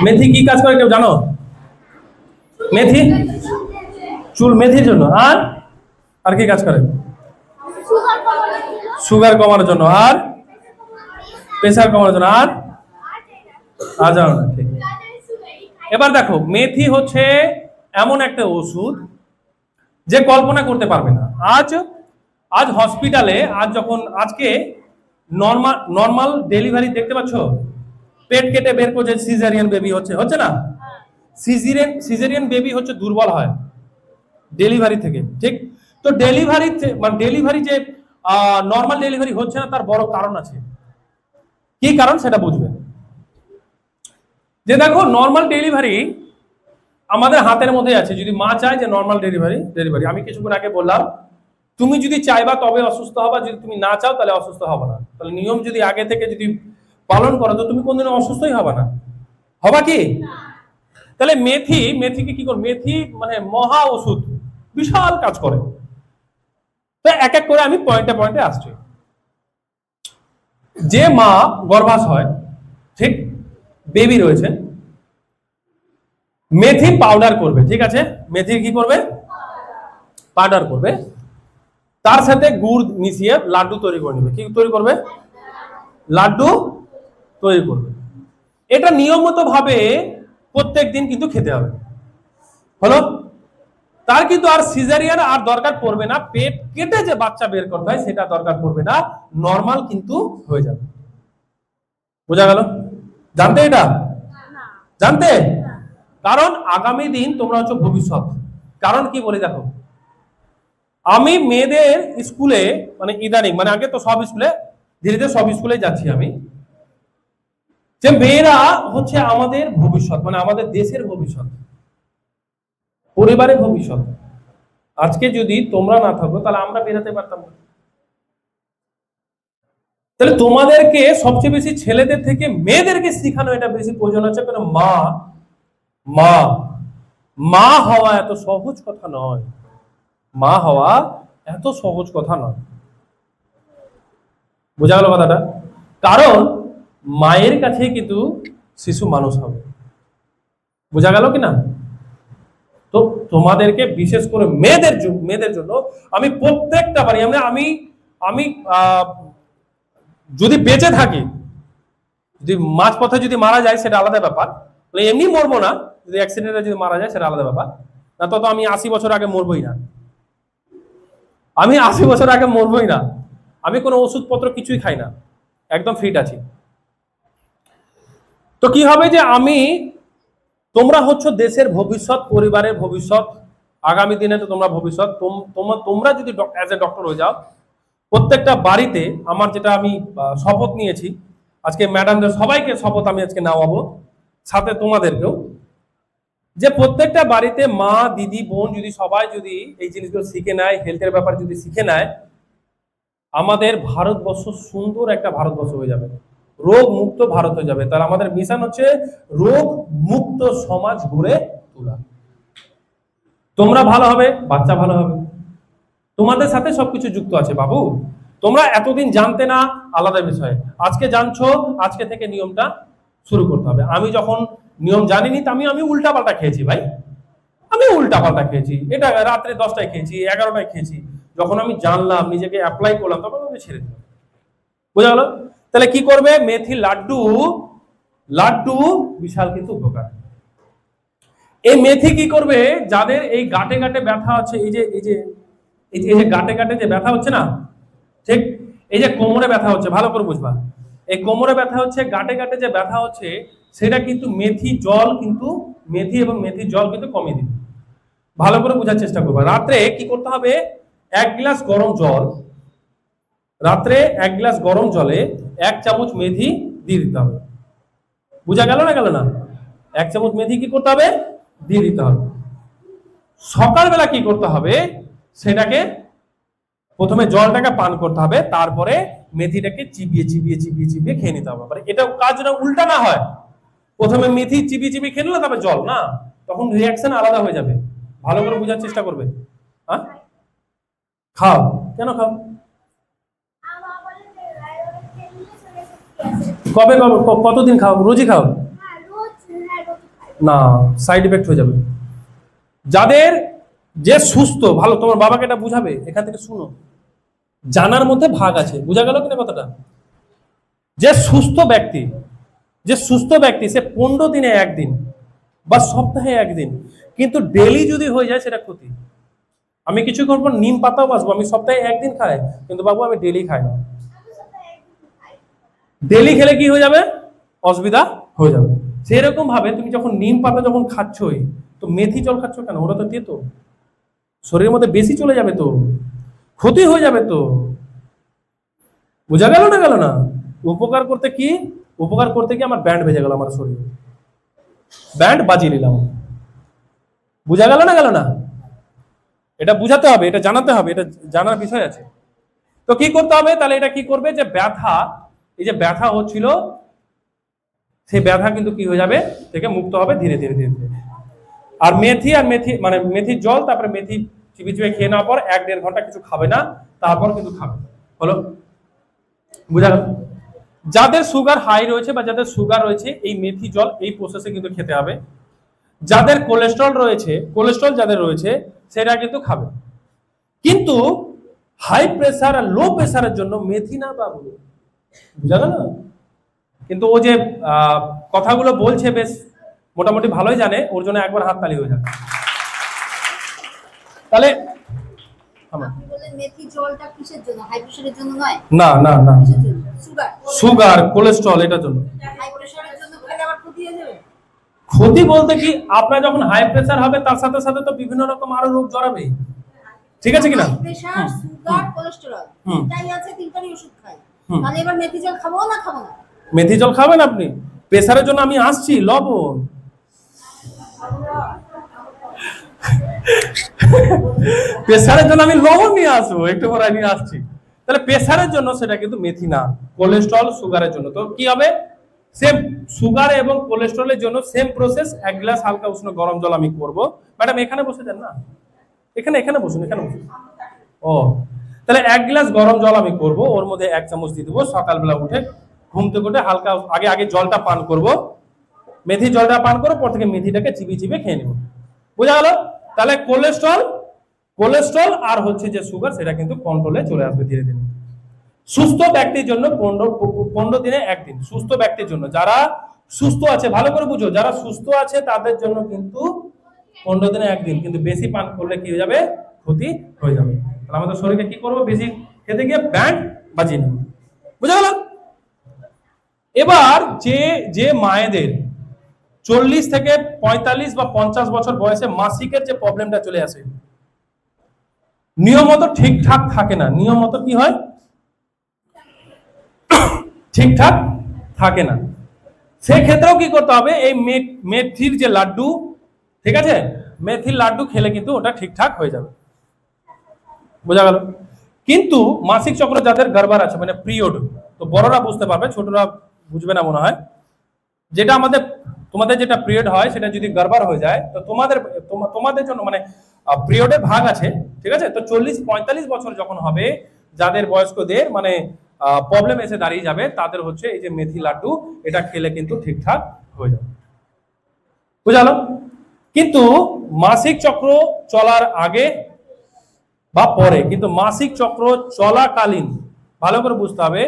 মেথি কি কাজ করে কেউ জানো? মেথি চুল মেথির জন্য, আর আর কি কাজ করে? সুগার কমানোর জন্য, আর প্রেসার কমানোর জন্য, আর আর জানো না, ঠিক। এবার দেখো, মেথি হচ্ছে এমন একটা ওষুধ যে কল্পনা করতে পারবে না। আজ আজ হসপিটালে আজকে নর্মাল ডেলিভারি দেখতে পাচ্ছ, পেট কেটে বের করছে, সিজারিয়ান বেবি হচ্ছে না? সিজারিয়ান বেবি হচ্ছে দুর্বল হয় ডেলিভারি থেকে, ঠিক? তো ডেলিভারি যে নর্মাল ডেলিভারি হচ্ছে না, তার বড় কারণ আছে। কি কারণ সেটা বুঝবে। যে দেখো, নর্মাল ডেলিভারি আমাদের হাতের মধ্যে আছে। যদি মা চায় যে নর্মাল ডেলিভারি, আমি কিছুক্ষণ আগে বললাম, তুমি যদি চাইবা তবে অসুস্থ হবা, যদি তুমি না চাও তাহলে অসুস্থ হবে না। তাহলে নিয়ম যদি আগে থেকে যদি পালন করো তো তুমি কোনদিনও অসুস্থই হবে না। হবা কি? তাহলে মেথিকে কি করবে? মেথি মানে মহা ওষুধ, বিশাল কাজ করে। তো এক এক করে আমি পয়েন্টে আসছি। যে মা গর্ভাশয় হয়, ঠিক, বেবি রয়েছে, মেথি পাউডার করবে, ঠিক আছে? মেথি কি করবে? পাউডার করবে। তার সাথে গুড় মিশিয়ে লাড্ডু তৈরি করে নেবে। কি তৈরি করবে? লাড্ডু তৈরি করবে। এটা নিয়মিত ভাবে প্রত্যেক দিন কিন্তু খেতে হবে। হলো? তার কিন্তু আর সিজারিয়ান আর দরকার পড়বে না, পেট কেটে যে বাচ্চা বের করতে হয় সেটা দরকার পড়বে না, নর্মাল কিন্তু হয়ে যাবে। বোঝা গেল? জানতে এটা? জানতে? কারণ আগামী দিন তোমরা হচ্ছে ভবিষ্যৎ। কারণ কি বলি দেখো, আমি মেয়েদের স্কুলে মানে ইদানিং, মানে আগে তো সব স্কুলে, ধীরে ধীরে সব স্কুলে যাচ্ছি আমি, যে মেয়েরা হচ্ছে আমাদের ভবিষ্যৎ, মানে আমাদের দেশের ভবিষ্যৎ, পরিবারের ভবিষ্যৎ। আজকে যদি তোমরা না থাকো তাহলে আমরা বেরোতে পারতাম না। তাহলে তোমাদেরকে সবচেয়ে বেশি ছেলেদের থেকে মেয়েদেরকে শেখানো এটা বেশি প্রয়োজন আছে। কারণ মা মা হওয়া এত সহজ কথা নয়। মা হওয়া এত সহজ কথা নয়। বোঝা গেল কথাটা? কারণ মায়ের কাছে কিন্তু শিশু মানুষ হবে। বোঝা গেল কিনা? তো তোমাদেরকে বিশেষ করে মেয়েদের জন্য আমি প্রত্যেকটা বাড়ি আমি যদি বেঁচে থাকি, যদি মাঝপথে যদি মারা যায় সেটা আলাদা ব্যাপার, এমনি মরবো না, যদি অ্যাক্সিডেন্টে যদি মারা যায় সেটা আলাদা ব্যাপার। না তো আমি 80 বছর আগে মরবই না। আমি 80 বছর আগে মরবই না। আমি কোনো ওষুধপত্র কিছুই খাই না, একদম ফিট আছি। তো কি হবে যে তোমরা হচ্ছে দেশের ভবিষ্যৎ, পরিবারের ভবিষ্যৎ, আগামী দিনে তো তোমরা ভবিষ্যৎ। তোমরা যদি অ্যাজ এ ডক্টর হয়ে যাও, প্রত্যেকটা বাড়িতে আমার যেটা আমি শপথ নিয়েছি আজকে, ম্যাডামদের সবাইকে শপথ আমি আজকে নেওয়াবো, সাথে তোমাদেরকেও, যে প্রত্যেকটা বাড়িতে মা, দিদি, বোন যদি সবাই যদি এই জিনিসগুলো শিখে নেয়, হেলথের ব্যাপার যদি শিখে নেয়, আমাদের ভারতবর্ষ সুন্দর একটা ভারতবর্ষ হয়ে যাবে, রোগ মুক্ত ভারত হয়ে যাবে। তার আমাদের মিশন হচ্ছে রোগ মুক্ত সমাজ গড়ে তোলা। তোমরা ভালো হবে, বাচ্চা ভালো হবে, তোমাদের সাথে সবকিছু যুক্ত আছে বাবু। তোমরা এতদিন জানতে না, আলাদা বিষয়। আজকে জানছো, আজকে থেকে নিয়মটা শুরু করতে হবে। আমি যখন নিয়ম জানিনি আমি উল্টা পাল্টা খেয়েছি ভাই, আমি উল্টা পাল্টা খেয়েছি। এটা রাত্রে 10টায় খেয়েছি, 11টায় খেয়েছি। যখন আমি জানলাম, নিজেকে অ্যাপ্লাই করলাম, তখন আমি ছেড়ে দিলাম। বোঝা গেল? তাহলে কি করবে? মেথি লাড্ডু বিশাল কিন্তু উপকার। এই মেথি কি করবে? যাদের এই গাঁটে গাঁটে ব্যথা আছে, এই যে গাঁটে গাঁটে যে ব্যথা হচ্ছে না, ঠিক, এই যে কোমরে ব্যথা হচ্ছে, ভালো করে বুঝবা, এই কোমরে ব্যথা হচ্ছে, গাঁটে গাঁটে যে ব্যথা হচ্ছে, সেটা কিন্তু মেথি এবং মেথি জল কিন্তু কমিয়ে দিবে। ভালো করে বোঝার চেষ্টা করবা। রাত্রে কি করতে হবে? 1 গ্লাস গরম জল, রাত্রে 1 গ্লাস গরম জলে 1 চামচ মেথি দিয়ে দিতে হবে। বুঝা গেল না? 1 চামচ মেথি কি করতে হবে? দিয়ে দিতে হবে। সকালবেলা কি করতে হবে? সেটাকে প্রথমে জলটাকে পান করতে হবে, তারপরে মেথিটাকে চিবিয়ে খেয়ে নিতে হবে। এটা কাজটা উল্টা না হয়, প্রথমে মেথি চিবিয়ে খেয়ে নিল, তারপরে জল, না, তখন রিয়াকশন আলাদা হয়ে যাবে। ভালো করে বোঝার চেষ্টা করবে। হ্যাঁ, খাও। কেন খাও? কতদিন খাও? রোজই খাও? না, সাইড এফেক্ট হয়ে যাবে। যাদের যে সুস্থ, ভালো, তোমার বাবাকে এটা বুঝাবে, এখান থেকে শুনো, জানার মধ্যে ভাগ আছে, বোঝা গেল কিনা কথাটা? যে সুস্থ ব্যক্তি, যে সুস্থ ব্যক্তি সে 15 দিনে একদিন বা সপ্তাহে একদিন, কিন্তু ডেলি যদি হয়ে যায় সেটা ক্ষতি। আমি কিছুক্ষণ পর নিম পাতাও বাসবো, আমি সপ্তাহে একদিন খাই, কিন্তু বাবু আমি ডেলি খাই না। ডেলি খেলে কি হয়ে যাবে? অসুবিধা হয়ে যাবে। সেরকম ভাবে তুমি যখন নিম পাতা যখন খাচ্ছই, তো মেথি জল খাচ্ছ কেন? ওটা তো তেতো, শরীরের মধ্যে বেশি চলে যাবে, তো ক্ষতি হয়ে যাবে। তো বোঝা গেল না? গেল না? উপকার করতে কি, উপকার করতে কি আমার ব্যান্ড বেজে গেল, আমার শরীরে ব্যান্ড বাজিয়ে নিলাম। বোঝা গেল না? গেল না? এটা বুঝাতে হবে, এটা জানাতে হবে, এটা জানার বিষয় আছে। তো কি করতে হবে তাহলে? এটা কি করবে, যে ব্যথা, এই যে ব্যথা হচ্ছিল, সেই ব্যথা কিন্তু কি হয়ে যাবে, থেকে মুক্ত হবে ধীরে ধীরে ধীরে ধীরে। আর মেথি, আর মেথি মানে মেথির জল, তারপরে মেথি চিবি চিবি খেয়ে নেওয়ার পর 1-1.5 ঘন্টা কিছু খাবে না, তারপর কিন্তু খাবে। হলো? বুঝা গেল? যাদের সুগার হাই রয়েছে বা যাদের সুগার রয়েছে, এই মেথি জল এই প্রসেসে কিন্তু খেতে হবে। যাদের কোলেস্ট্রল রয়েছে, কোলেস্ট্রল যাদের রয়েছে সেটা কিন্তু খাবে। কিন্তু হাই প্রেসার আর লো প্রেসারের জন্য মেথি না বাবু, বুঝা গেল? কিন্তু ও যে কথাগুলো বলছে বেশ মোটামুটি ভালোই জানে, ওর জন্য একবার হাততালি হয়ে যাবে। তাহলে আপনি বললেন মেথি জলটা কিসের জন্য? হাই প্রেসারের জন্য নয়? না না না, কিসের জন্য? সুগার, সুগার, কোলেস্ট্রল, এটার জন্য। হাই প্রেসারের জন্য খেলে আবার ক্ষতি হয়ে যাবে? ক্ষতি বলতে কি, আপনার যখন হাই প্রেসার হবে তার সাথে সাথে তো বিভিন্ন রকম আরো রোগ জড়াবে, ঠিক আছে কিনা? হাই প্রেসার, সুগার, কোলেস্টেরল, তিনটাই আছে, তিনটারই ওষুধ খাই। তাহলে এবার মেথি জল খাবো না খাবো না? মেথি জল খাবেন আপনি? প্রেসারের জন্য আমি আসছি, লবণ। প্রেসারের জন্য আমি লবণ নিয়ে আসবো, একটু পরে নিয়ে আসছি। তাহলে প্রেসারের জন্য সেটা কিন্তু মেথি না, কোলেস্ট্রল, সুগারের জন্য। তো কি হবে, সেম সুগার এবং কোলেস্ট্রলের জন্য সেম প্রসেস, 1 গ্লাস হালকা উষ্ণ গরম জল আমি করব। ম্যাডাম এখানে বসে যান না, এখানে এখানে বসুন, এখানে বসুন। ও, তাহলে 1 গ্লাস গরম জল আমি করব, ওর মধ্যে 1 চামচ দিয়ে দেবো। সকালবেলা উঠে ঘুম থেকে উঠে হালকা আগে আগে জলটা পান করব, মেথি জলটা পান করো, পর থেকে মেথিটাকে চিবিয়ে চিবিয়ে খেয়ে নেব। বোঝা গেল? তাহলে কোলেস্ট্রল, কোলেস্ট্রল আর হচ্ছে যে সুগার, সেটা কিন্তু কন্ট্রোলে চলে আসবে ধীরে ধীরে। সুস্থ ব্যক্তির জন্য 15 দিনে একদিন, সুস্থ ব্যক্তির জন্য, যারা সুস্থ আছে, ভালো করে বুঝো, যারা সুস্থ আছে তাদের জন্য কিন্তু 15 দিনে একদিন। কিন্তু বেশি পান করলে কি হয়ে যাবে, ক্ষতি হয়ে যাবে। তাহলে আমাদের শরীরে কি করবো, বেশি খেতে গিয়ে ব্যান্ড বাজিয়ে নেব। বুঝা গেল? এবার যে যে মায়েদের 40 থেকে 45 বা 50 বছর বয়সে মাসিকের যে প্রবলেমটা চলে আসে, নিয়মত ঠিকঠাক থাকে না, নিয়মত কি হয়, ঠিকঠাক থাকে না, সেক্ষেত্রেও কি করতে হবে, এই মেথির যে লাড্ডু, ঠিক আছে, মেথির লাড্ডু খেলে কিন্তু ওটা ঠিকঠাক হয়ে যাবে। বোঝা গেল? কিন্তু মাসিক চক্র যাদের গড়বড় আছে, মানে পিরিয়ড, তো বড়রা বুঝতে পারবে, ছোটরা বুঝবে না মনে হয়। যেটা আমাদের, তোমাদের যেটা পিরিয়ড হয় সেটা যদি গড়বড় হয়ে যায়, তো তোমাদের জন্য মানে পিরিয়ডের ভাগ আছে, ঠিক আছে। তো 40-45 বছর যখন হবে, যাদের বয়স্কদের মানে প্রবলেম এসে দাঁড়িয়ে যাবে, তাদের হচ্ছে এই যে মেথি লাড্ডু, এটা খেলে কিন্তু ঠিকঠাক হয়ে যাবে। বুঝালো? কিন্তু মাসিক চক্র চলার আগে বা পরে, কিন্তু মাসিক চক্র চলাকালীন ভালো করে বুঝতে হবে,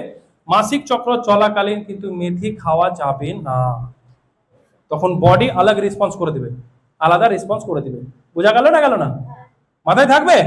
মাসিক চক্র চলাকালীন কিন্তু মেথি খাওয়া যাবে না। তখন বডি আলাদা রেসপন্স করে দিবে, আলাদা রেসপন্স করে দিবে। বোঝা গেল না? গেল না? মাথায় থাকবে?